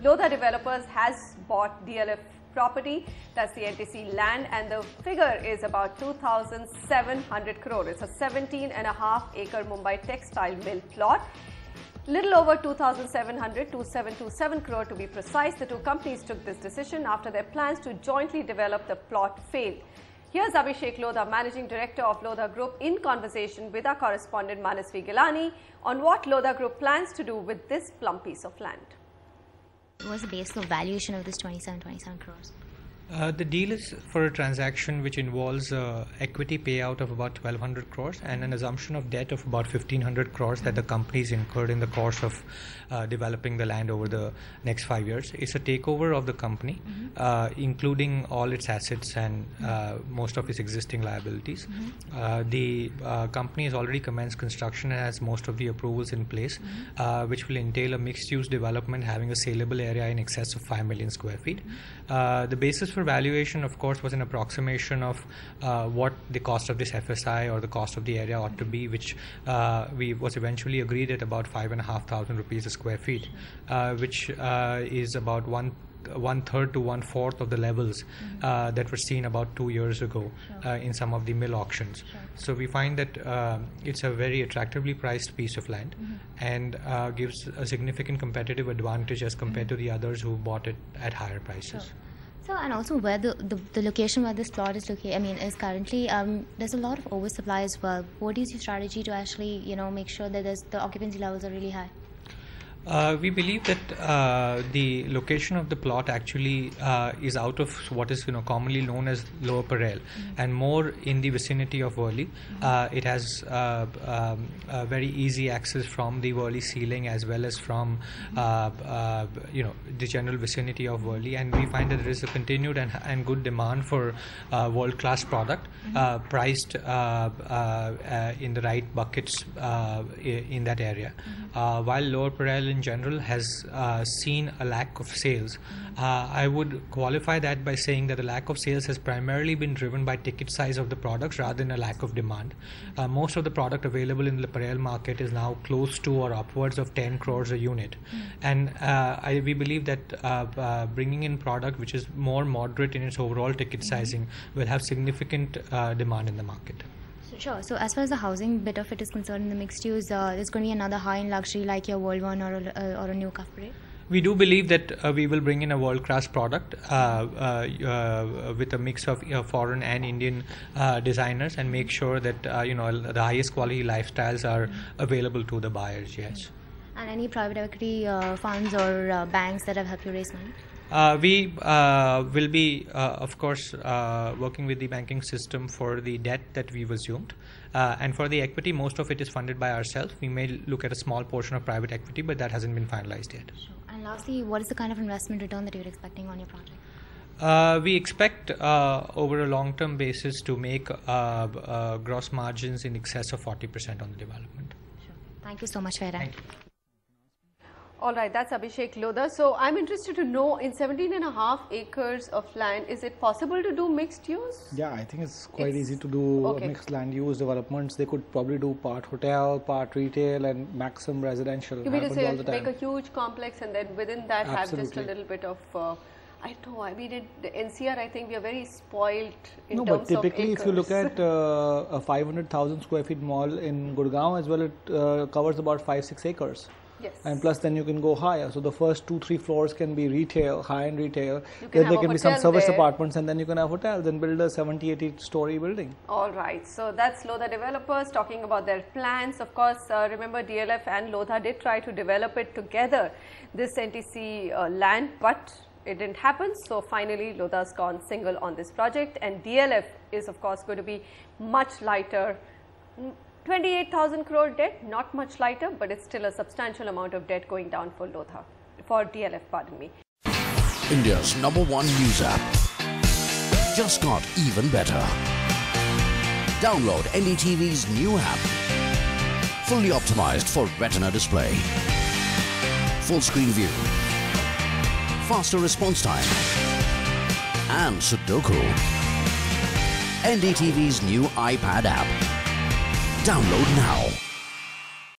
Lodha Developers has bought DLF property, that's the NTC land, and the figure is about 2,700 crore. It's a 17.5-acre Mumbai textile mill plot. Little over 2,700, 2,727 crore to be precise. The two companies took this decision after their plans to jointly develop the plot failed. Here's Abhishek Lodha, Managing Director of Lodha Group, in conversation with our correspondent Manasvi Gilani on what Lodha Group plans to do with this plum piece of land. What was the basic valuation of this 27 crores? The deal is for a transaction which involves equity payout of about 1,200 crores and an assumption of debt of about 1,500 crores that the companies incurred in the course of developing the land over the next 5 years. It's a takeover of the company, including all its assets and most of its existing liabilities. The company has already commenced construction and has most of the approvals in place, which will entail a mixed-use development having a saleable area in excess of 5 million square feet. The basis for valuation, of course, was an approximation of what the cost of this FSI or the cost of the area ought to be, which was eventually agreed at about 5,500 rupees a square feet, which is about one-third to one-fourth of the levels that were seen about 2 years ago in some of the mill auctions. So we find that it's a very attractively priced piece of land and gives a significant competitive advantage as compared to the others who bought it at higher prices. So, and also where the location where this plot is located, is currently, there's a lot of oversupply as well. What is your strategy to actually, make sure that the occupancy levels are really high? We believe that the location of the plot actually is out of what is commonly known as Lower Parel and more in the vicinity of Worli. It has very easy access from the Worli ceiling as well as from the general vicinity of Worli, and we find that there is a continued and good demand for world-class product priced in the right buckets in that area. While Lower Parel in general has seen a lack of sales, I would qualify that by saying that the lack of sales has primarily been driven by ticket size of the products rather than a lack of demand. Most of the product available in the Parel market is now close to or upwards of 10 crores a unit, and we believe that bringing in product which is more moderate in its overall ticket sizing will have significant demand in the market. Sure. So as far as the housing bit of it is concerned in the mixed use, there's going to be another high-end luxury like your World One or a new Cafe. We do believe that we will bring in a world-class product with a mix of foreign and Indian designers and make sure that the highest quality lifestyles are available to the buyers. Yes. And any private equity funds or banks that have helped you raise money? We will be, of course, working with the banking system for the debt that we've assumed. And for the equity, most of it is funded by ourselves. We may look at a small portion of private equity, but that hasn't been finalized yet. Sure. And lastly, what is the kind of investment return that you're expecting on your project? We expect over a long-term basis to make gross margins in excess of 40% on the development. Sure. Thank you so much for your time. All right, that's Abhishek Lodha. So I'm interested to know, in 17.5 acres of land, is it possible to do mixed use? Yeah, I think it's quite easy to do mixed land use developments. They could probably do part hotel, part retail, and maximum residential. You mean to say make a huge complex and then within that have just a little bit of... I know, we did the NCR, I think we are very spoiled in terms of acres. No, but typically if you look at a 500,000 square feet mall in Gurgaon as well, it covers about 5-6 acres. Yes. And plus then you can go higher. So the first 2-3 floors can be retail, high-end retail. Then there can be some service apartments and then you can have hotels and build a 70-80 story building. All right. So that's Lodha Developers talking about their plans. Of course, remember DLF and Lodha did try to develop it together, this NTC land, but it didn't happen. So finally, Lodha's gone single on this project, and DLF is of course going to be much lighter. 28,000 crore debt, not much lighter, but it's still a substantial amount of debt going down for DLF, pardon me. India's #1 news app just got even better. Download NDTV's new app, fully optimized for retina display, full screen view, faster response time, and Sudoku. NDTV's new iPad app. Download now.